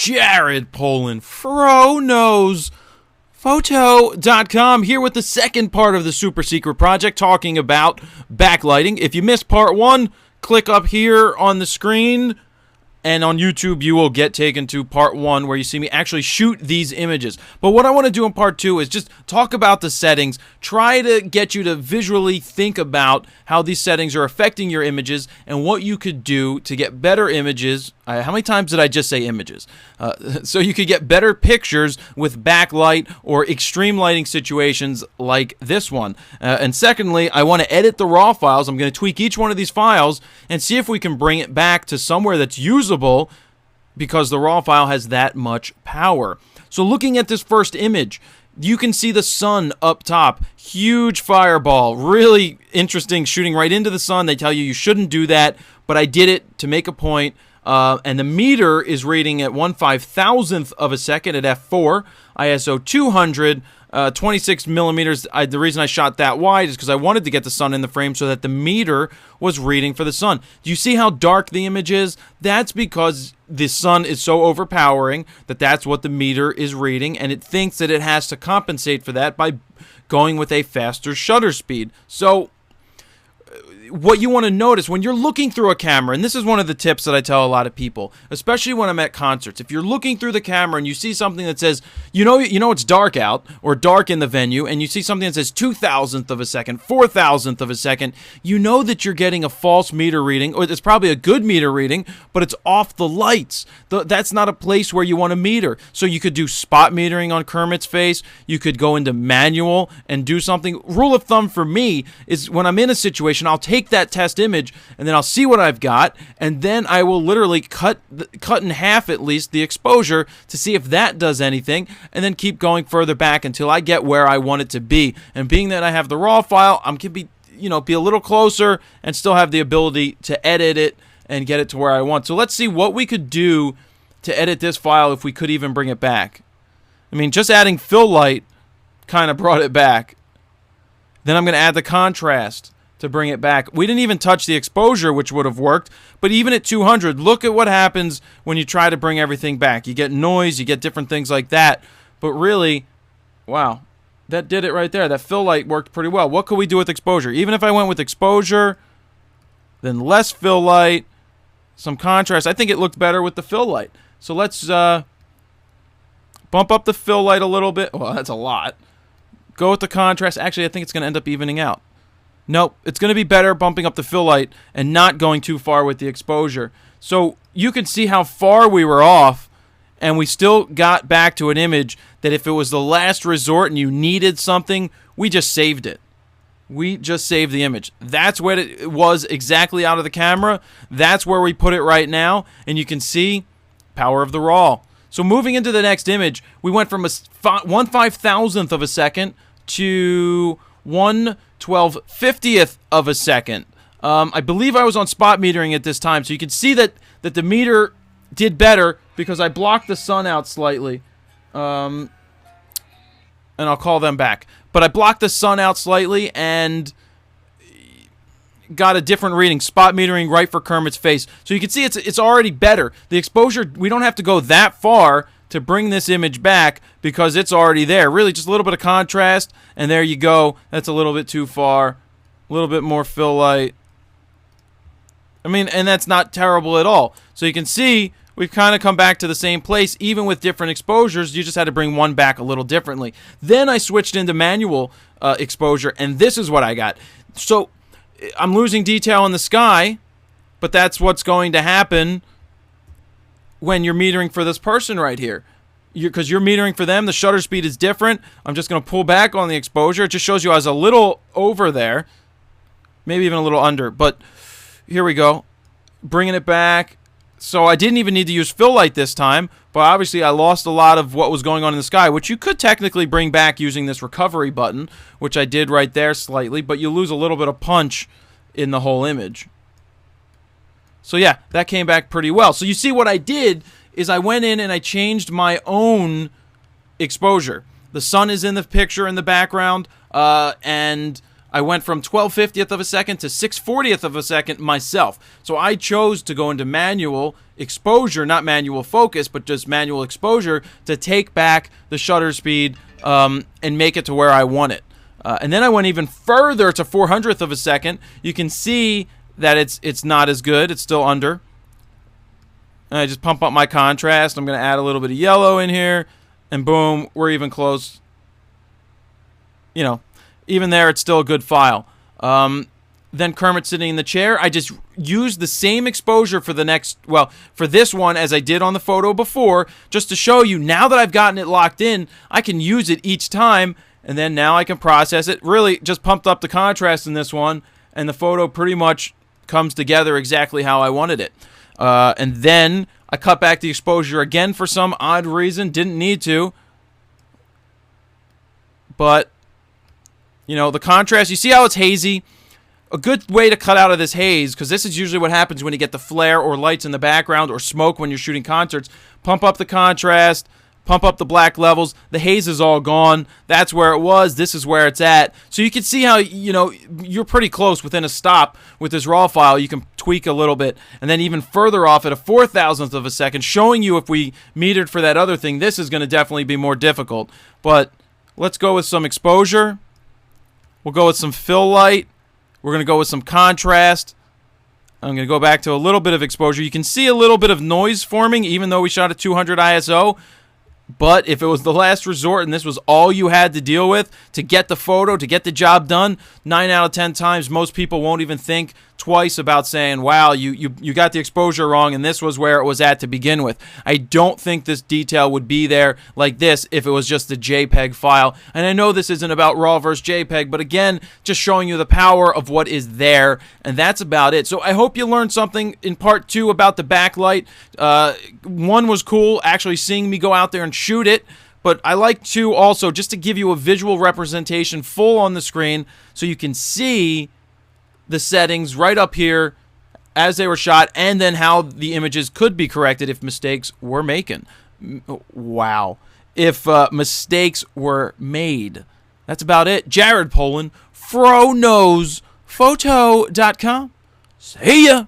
Jared Polin, FroKnowsPhoto.com, here with the second part of the super secret project, talking about backlighting. If you missed part one, click up here on the screen, and on YouTube you will get taken to part one, where you see me actually shoot these images. But what I want to do in part two is just talk about the settings, try to get you to visually think about how these settings are affecting your images and what you could do to get better images. How many times did I just say images? So you could get better pictures with backlight or extreme lighting situations like this one. And secondly, I want to edit the raw files. I'm going to tweak each one of these files and see if we can bring it back to somewhere that's usable, because the raw file has that much power. So looking at this first image, you can see the sun up top. Huge fireball. Really interesting, shooting right into the sun. They tell you shouldn't do that, but I did it to make a point. And the meter is reading at 1/5000th of a second at f4, ISO 200, 26 millimeters. The reason I shot that wide is because I wanted to get the sun in the frame so that the meter was reading for the sun. Do you see how dark the image is? That's because the sun is so overpowering that's what the meter is reading, and it thinks that it has to compensate for that by going with a faster shutter speed. So what you want to notice when you're looking through a camera, and this is one of the tips that I tell a lot of people, especially when I'm at concerts, if you're looking through the camera and you see something that says, you know it's dark out or dark in the venue, and you see something that says 2,000th of a second, 4,000th of a second, you know that you're getting a false meter reading, or it's probably a good meter reading, but it's off the lights. That's not a place where you want to meter. So you could do spot metering on Kermit's face. You could go into manual and do something. Rule of thumb for me is when I'm in a situation, I'll take that test image and then I'll see what I've got, and then I will literally cut in half at least the exposure to see if that does anything, and then keep going further back until I get where I want it to be. And being that I have the raw file, I'm gonna be a little closer and still have the ability to edit it and get it to where I want. So let's see what we could do to edit this file, if we could even bring it back. I mean, just adding fill light kind of brought it back. Then I'm going to add the contrast to bring it back. We didn't even touch the exposure, which would have worked, but even at 200, look at what happens when you try to bring everything back. You get noise, you get different things like that, but really, wow, that did it right there. That fill light worked pretty well. What could we do with exposure? Even if I went with exposure, then less fill light, some contrast, I think it looked better with the fill light. So let's bump up the fill light a little bit. Well, that's a lot. Go with the contrast. Actually, I think it's going to end up evening out. Nope, it's going to be better bumping up the fill light and not going too far with the exposure. So you can see how far we were off, and we still got back to an image that if it was the last resort and you needed something, we just saved it. We just saved the image. That's what it was exactly out of the camera. That's where we put it right now, and you can see power of the RAW. So moving into the next image, we went from a 1/5000th of a second to 1/1250th of a second. I believe I was on spot metering at this time, so you can see that the meter did better because I blocked the sun out slightly. And I'll call them back. But I blocked the sun out slightly and got a different reading. Spot metering right for Kermit's face. So you can see it's already better. The exposure, we don't have to go that far to bring this image back because it's already there. Really just a little bit of contrast, and there you go. That's a little bit too far. A little bit more fill light. I mean, and that's not terrible at all. So you can see we've kind of come back to the same place. Even with different exposures, you just had to bring one back a little differently. Then I switched into manual exposure, and this is what I got. So I'm losing detail in the sky, but that's what's going to happen when you're metering for this person right here. Because you're metering for them, the shutter speed is different. I'm just going to pull back on the exposure. It just shows you I was a little over there, maybe even a little under. But here we go, bringing it back. So I didn't even need to use fill light this time, but obviously I lost a lot of what was going on in the sky, which you could technically bring back using this recovery button, which I did right there slightly, but you lose a little bit of punch in the whole image. So yeah, that came back pretty well. So you see what I did is I went in and I changed my own exposure. The sun is in the picture in the background, and I went from 12/50th of a second to 6/40th of a second myself. So I chose to go into manual exposure, not manual focus, but just manual exposure to take back the shutter speed and make it to where I want it. And then I went even further to 400th of a second. You can see that it's not as good. It's still under. And I just pump up my contrast. I'm going to add a little bit of yellow in here. And boom, we're even close. You know, even there, it's still a good file. Then Kermit sitting in the chair. I just used the same exposure for the next, well, for this one as I did on the photo before, just to show you now that I've gotten it locked in, I can use it each time, and then now I can process it. Really just pumped up the contrast in this one, and the photo pretty much comes together exactly how I wanted it. And then I cut back the exposure again for some odd reason. Didn't need to. But, you know, the contrast, you see how it's hazy? A good way to cut out of this haze, because this is usually what happens when you get the flare or lights in the background or smoke when you're shooting concerts. Pump up the contrast, pump up the black levels. The haze is all gone. That's where it was. This is where it's at. So you can see how, you know, you're pretty close within a stop with this raw file. You can tweak a little bit. And then even further off at a 4,000th of a second, showing you if we metered for that other thing, this is going to definitely be more difficult. But let's go with some exposure. We'll go with some fill light. We're going to go with some contrast. I'm going to go back to a little bit of exposure. You can see a little bit of noise forming, even though we shot at 200 ISO. But if it was the last resort and this was all you had to deal with to get the photo, to get the job done, 9 out of 10 times, most people won't even think twice about saying, wow, you got the exposure wrong and this was where it was at to begin with. I don't think this detail would be there like this if it was just a JPEG file. And I know this isn't about RAW versus JPEG, but again, just showing you the power of what is there, and that's about it. So I hope you learned something in part 2 about the backlight. One was cool, actually seeing me go out there and shoot it. But I like to also, just to give you a visual representation full on the screen so you can see the settings right up here as they were shot, and then how the images could be corrected if mistakes were making. Wow. If mistakes were made. That's about it. Jared Polin, FroKnowsPhoto.com. See ya!